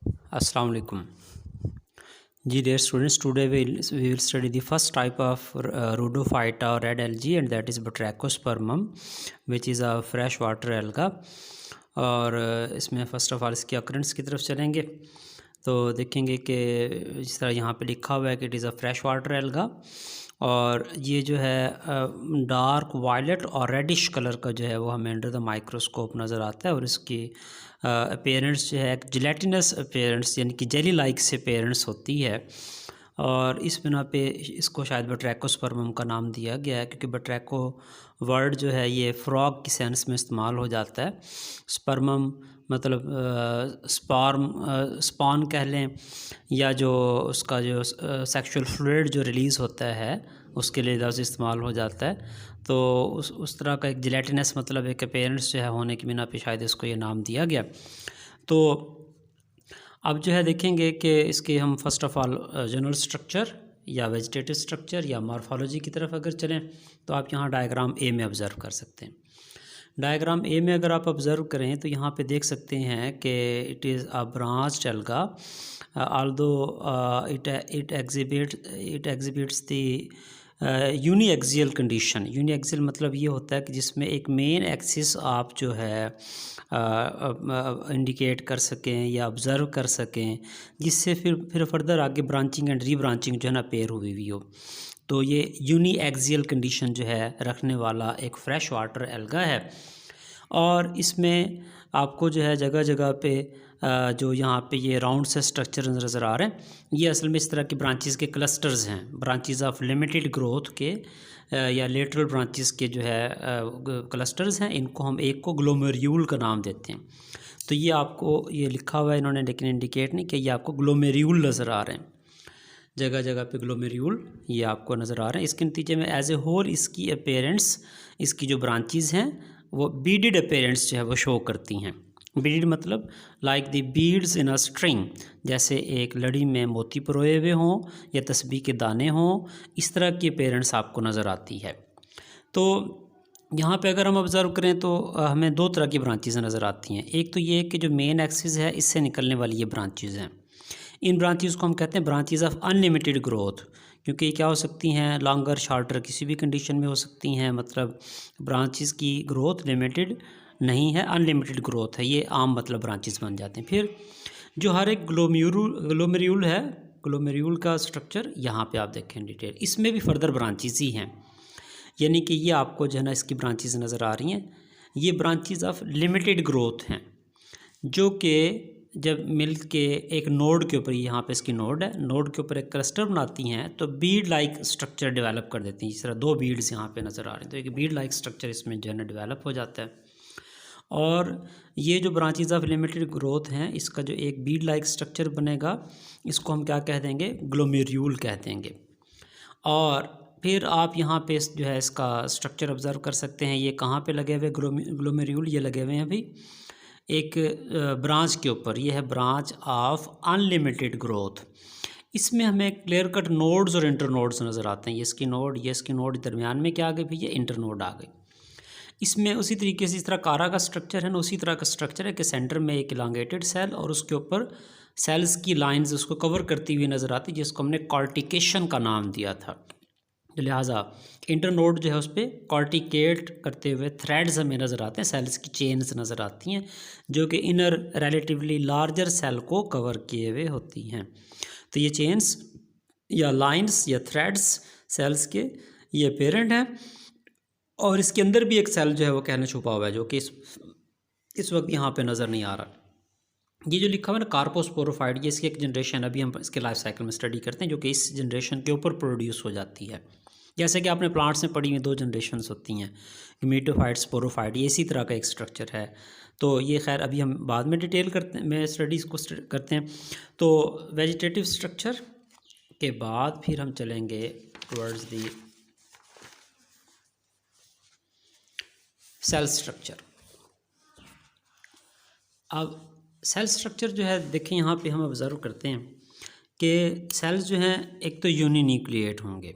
Assalamu alaikum. Ji dear students, today we will study the first type of rhodophyta or red algae, and that is Batrachospermum, which is a fresh water alga. और इसमें first of all इसकी occurrence की तरफ चलेंगे तो देखेंगे कि जिस तरह यहाँ पे लिखा हुआ है कि it is a fresh water alga, और ये जो है डार्क वायलेट और रेडिश कलर का जो है वो हमें अंडर द माइक्रोस्कोप नज़र आता है। और इसकी अपीयरेंस जो है एक जिलेटिनस अपीयरेंस यानी कि जेली लाइक से अपीयरेंस होती है, और इस बिना पे इसको शायद बट्रैकोस्पर्मम का नाम दिया गया है, क्योंकि बट्रैको वर्ड जो है ये फ्रॉग की सेंस में इस्तेमाल हो जाता है। स्पर्मम मतलब स्पॉन कह लें, या जो उसका जो सेक्सुअल फ्लूइड जो रिलीज़ होता है उसके लिए लफ्ज़ इस्तेमाल हो जाता है। तो उस तरह का एक जिलेटिनस मतलब एक अपीयरेंस जो है होने की बिना पे शायद इसको ये नाम दिया गया। तो अब जो है देखेंगे कि इसके हम first of all general structure या वेजिटेटिव स्ट्रक्चर या मॉर्फोलॉजी की तरफ अगर चलें तो आप यहाँ डायग्राम ए में ऑब्ज़र्व कर सकते हैं। डायग्राम ए में अगर आप ऑब्ज़र्व करें तो यहाँ पे देख सकते हैं कि it is a branched alga, although it exhibits the uniaxial condition. Uniaxial मतलब ये होता है कि जिसमें एक मेन एक्सिस आप जो है इंडिकेट कर सकें या ऑब्ज़र्व कर सकें, जिससे फिर फर्दर आगे ब्रांचिंग एंड रीब्रांचिंग जो है ना पेयर हुई हुई हो। तो ये यूनिएक्सियल कंडीशन जो है रखने वाला एक फ्रेश वाटर एल्गा है। और इसमें आपको जो है जगह जगह पे जो यहाँ पे ये राउंड से स्ट्रक्चर नज़र आ रहे हैं, ये असल में इस तरह की ब्रांचेस के क्लस्टर्स हैं, ब्रांचेस ऑफ लिमिटेड ग्रोथ के या लेटरल ब्रांचेस के जो है क्लस्टर्स हैं। इनको हम एक को ग्लोमेर्यूल का नाम देते हैं। तो ये आपको ये लिखा हुआ है इन्होंने, लेकिन इंडिकेट नहीं कि ये आपको ग्लोमेर्यूल नज़र आ रहे हैं, जगह जगह पे ग्लोमेर्यूल ये आपको नज़र आ रहे हैं। इसके नतीजे में एज ए होल इसकी अपीयरेंस, इसकी जो ब्रांचेस हैं वो बीडेड अपीयरेंस जो है वो शो करती हैं। बीडेड मतलब like the beads in a string, जैसे एक लड़ी में मोती परोए हुए हों या तस्बीह के दाने हों, इस तरह की अपीयरेंस आपको नज़र आती है। तो यहाँ पे अगर हम ऑब्ज़र्व करें तो हमें दो तरह की ब्रांचेस नज़र आती हैं। एक तो ये कि जो मेन एक्सिस है इससे निकलने वाली ये ब्रांचेस हैं, इन ब्रांचेस को हम कहते हैं ब्रांचेस ऑफ अनलिमिटेड ग्रोथ, क्योंकि क्या हो सकती हैं, लॉन्गर शार्टर किसी भी कंडीशन में हो सकती हैं। मतलब ब्रांचेस की ग्रोथ लिमिटेड नहीं है, अनलिमिटेड ग्रोथ है, ये आम मतलब ब्रांचेस बन जाते हैं। फिर जो हर एक ग्लोमेर्यूल है, ग्लोमेर्यूल का स्ट्रक्चर यहाँ पे आप देखें डिटेल, इसमें भी फर्दर ब्रांचेस ही हैं, यानी कि ये आपको जो है ना इसकी ब्रांचेस नज़र आ रही हैं। ये ब्रांचेस ऑफ लिमिटेड ग्रोथ हैं, जो कि जब मिल के एक नोड के ऊपर, यहाँ पे इसकी नोड है, नोड के ऊपर एक क्लस्टर बनाती हैं तो बीड लाइक स्ट्रक्चर डेवलप कर देती हैं। इस तरह दो बीड्स यहाँ पे नज़र आ रही हैं, तो एक बीड लाइक स्ट्रक्चर इसमें जो है ना डेवलप हो जाता है। और ये जो ब्रांचेस ऑफ लिमिटेड ग्रोथ हैं, इसका जो एक बीड लाइक स्ट्रक्चर बनेगा इसको हम क्या कह देंगे, ग्लोमेर्यूल कह देंगे। और फिर आप यहाँ पे जो है इसका स्ट्रक्चर ऑब्ज़र्व कर सकते हैं। ये कहाँ पे लगे हुए ग्लोमेर्यूल, ये लगे हुए हैं अभी एक ब्रांच के ऊपर, ये है ब्रांच ऑफ अनलिमिटेड ग्रोथ। इसमें हमें क्लियर कट नोड्स और इंटर नोड्स नज़र आते हैं। ये इसकी नोड दरमियान में क्या आ गई भैया, इंटर नोड आ गई। इसमें उसी तरीके से इस तरह कारा का स्ट्रक्चर है ना, उसी तरह का स्ट्रक्चर है कि सेंटर में एक इलांगेटेड सेल और उसके ऊपर सेल्स की लाइंस उसको कवर करती हुई नज़र आती, जिसको हमने कॉर्टिकेशन का नाम दिया था। लिहाजा इंटरनोड जो है उस पर कॉर्टिकेट करते हुए थ्रेड्स हमें नज़र आते हैं, सेल्स की चेन्स नज़र आती हैं जो कि इनर रिलेटिवली लार्जर सेल को कवर किए हुए होती हैं। तो ये चेन्स या लाइंस या थ्रेड्स सेल्स के ये पेरेंट हैं, और इसके अंदर भी एक सेल जो है वो कहने छुपा हुआ है, जो कि इस वक्त यहाँ पे नज़र नहीं आ रहा। ये जो लिखा हुआ है ना कार्पोस्पोरोफाइट, ये इसकी एक जनरेशन, अभी हम इसके लाइफ साइकिल में स्टडी करते हैं, जो कि इस जनरेशन के ऊपर प्रोड्यूस हो जाती है। जैसे कि आपने प्लांट्स में पढ़ी हुई दो जनरेशन्स होती हैं, मीटोफाइट, स्पोरोफाइट, ये इसी तरह का एक स्ट्रक्चर है। तो ये खैर अभी हम बाद में डिटेल करते हैं, मैं स्टडीज़ को करते हैं। तो वेजिटेटिव स्ट्रक्चर के बाद फिर हम चलेंगे टुवर्ड्स दी सेल स्ट्रक्चर। अब सेल स्ट्रक्चर जो है देखें, यहाँ पे हम ऑब्ज़र्व करते हैं कि सेल्स जो हैं एक तो यूनिन्यूक्लिएट होंगे,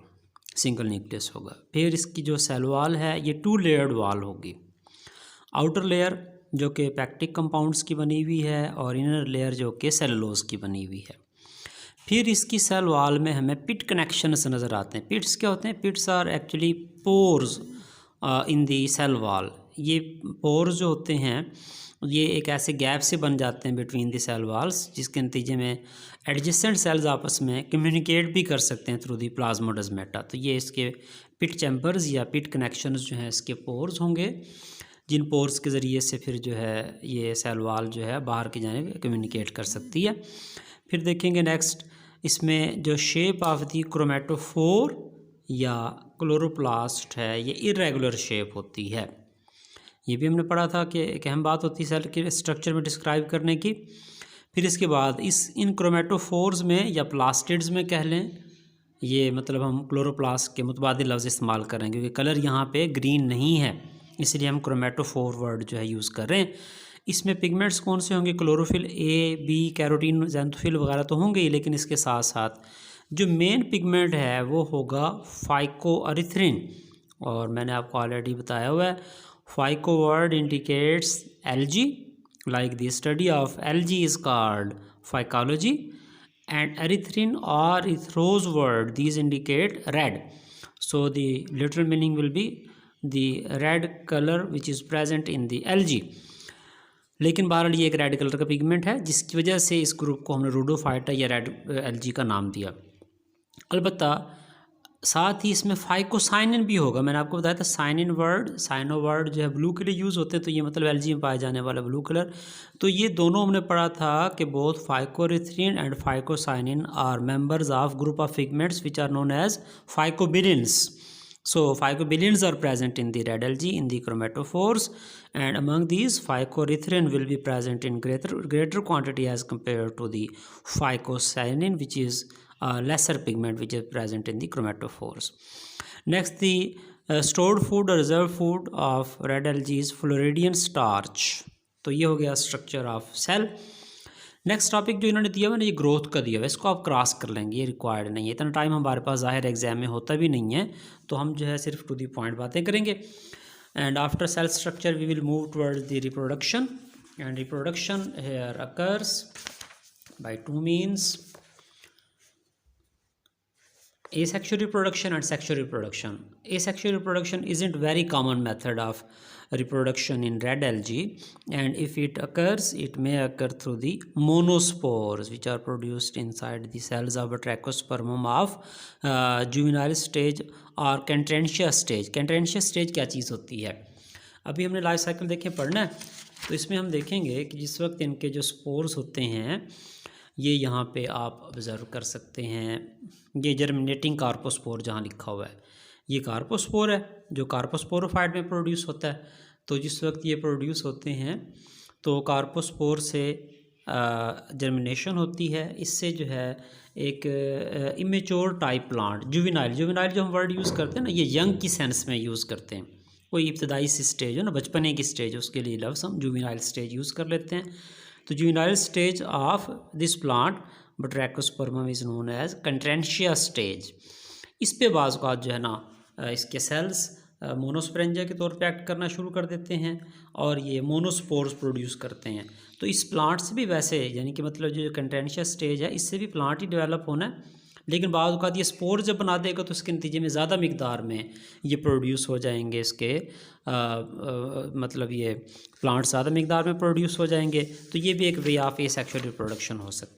सिंगल न्यूक्लियस होगा। फिर इसकी जो सेल वाल है ये 2 लेयर्ड वाल होगी। आउटर लेयर जो कि पैक्टिक कंपाउंड्स की बनी हुई है और इनर लेयर जो कि सेलुलोज की बनी हुई है। फिर इसकी सेल वॉल में हमें पिट कनेक्शंस नज़र आते हैं। पिट्स क्या होते हैं? Pits are actually pores in the cell wall. ये पोर्स जो होते हैं ये एक ऐसे गैप से बन जाते हैं बिटवीन द सेल वॉल्स, जिसके नतीजे में एडजेसेंट सेल्स आपस में कम्युनिकेट भी कर सकते हैं थ्रू दी प्लाज्मोडेस्माटा। तो ये इसके पिट चैम्बर्स या पिट कनेक्शंस जो हैं इसके पोर्स होंगे, जिन पोर्स के ज़रिए से फिर जो है ये सेल वॉल जो है बाहर की जानिब कम्युनिकेट कर सकती है। फिर देखेंगे नेक्स्ट, इसमें जो शेप ऑफ दी क्रोमेटोफोर या क्लोरोप्लास्ट है ये इरेगुलर शेप होती है। ये भी हमने पढ़ा था कि एक अहम बात होती है सेल के स्ट्रक्चर में डिस्क्राइब करने की। फिर इसके बाद इन क्रोमेटोफोर्स में या प्लास्टिड्स में कह लें, ये मतलब हम क्लोरोप्लास्ट के मुतबादिल लफ्ज़ इस्तेमाल कर रहे हैं क्योंकि कलर यहाँ पे ग्रीन नहीं है, इसलिए हम क्रोमेटोफोर वर्ड जो है यूज़ कर रहे हैं। इसमें पिगमेंट्स कौन से होंगे? Chlorophyll A, B, carotene, xanthophyll वगैरह तो होंगे ही, लेकिन इसके साथ साथ जो मेन पिगमेंट है वो होगा फाइकोअरिथ्रिन। और मैंने आपको ऑलरेडी बताया हुआ है, phyco word indicates algae, like the study of algae is called phycology, and erythrin or ethrose word, these indicate red. So the literal meaning will be the red color which is present in the algae. लेकिन बहरहाल ये एक red colour का pigment है जिसकी वजह से इस ग्रुप को हमने रूडोफाइटा या रेड एल्गी का नाम दिया। अलबत्ता साथ ही इसमें फाइकोसाइनिन भी होगा। मैंने आपको बताया था साइनिन वर्ड, साइनो वर्ड जो है ब्लू के लिए यूज़ होते हैं, तो ये मतलब एल्गी में पाए जाने वाला ब्लू कलर। तो ये दोनों हमने पढ़ा था कि both phycoerythrin and phycocyanin are members of group of pigments which are known as phycobilins. So phycobilians are present in the red algae in the chromatophores, and among these phycoerythrin will be present in greater quantity as compared to the phycocyanin, which is a lesser pigment which is present in the chromatophores. Next, the stored food or reserved food of red algae is Floridian starch. तो ये हो गया structure of cell. Next topic जो इन्होंने दिया हुआ ना, ये ग्रोथ का दिया हुआ है, इसको आप क्रॉस कर लेंगे, ये रिक्वायर्ड नहीं है, इतना टाइम हमारे पास ज़ाहिर एग्जाम में होता भी नहीं है, तो हम जो है सिर्फ टू दी पॉइंट बातें करेंगे। And after cell structure we will move towards the reproduction, and reproduction here occurs by two means, asexual reproduction and sexual reproduction. Asexual reproduction isn't very common method of reproduction in red algae, and if it occurs, it may occur through the monospores which are produced inside the cells of a Trachospermum of juvenile stage or Cantrantia stage. Cantrantia stage क्या चीज़ होती है? अभी हमने life cycle देखें पढ़ना है, तो इसमें हम देखेंगे कि जिस वक्त इनके जो स्पोर्स होते हैं ये यहाँ पे आप ऑब्ज़र्व कर सकते हैं, ये जर्मिनेटिंग कार्पोस्पोर जहाँ लिखा हुआ है ये कार्पोस्पोर है जो कार्पोस्पोरोफाइट में प्रोड्यूस होता है। तो जिस वक्त ये प्रोड्यूस होते हैं तो कार्पोस्पोर से जर्मिनेशन होती है, इससे जो है एक इमेच्योर टाइप प्लांट, जुवेनाइल जो हम वर्ड यूज़ करते हैं ना, ये यंग की सेंस में यूज़ करते हैं, कोई इब्तदाई सी स्टेज हो ना, बचपने की स्टेज, उसके लिए लफ्ज़ हम जुवेनाइल स्टेज यूज़ कर लेते हैं। तो juvenile stage of this plant Trachospermum is known as कंट्रेंशिया स्टेज। इस पे बाज़ औक़ात जो है ना इसके सेल्स मोनोस्पोरेंजिया के तौर पे एक्ट करना शुरू कर देते हैं और ये मोनोस्पोर्स प्रोड्यूस करते हैं। तो इस प्लांट से भी वैसे यानी कि मतलब जो कंट्रेंशिया स्टेज है इससे भी प्लांट ही डेवलप होना है, लेकिन बाद औक़ात ये स्पोर जब बना देगा तो उसके नतीजे में ज़्यादा मिकदार में ये प्रोड्यूस हो जाएंगे, इसके मतलब ये प्लांट ज़्यादा मिकदार में प्रोड्यूस हो जाएंगे। तो ये भी एक वे ऑफ एसेक्सुअल रिप्रोडक्शन हो सकता है।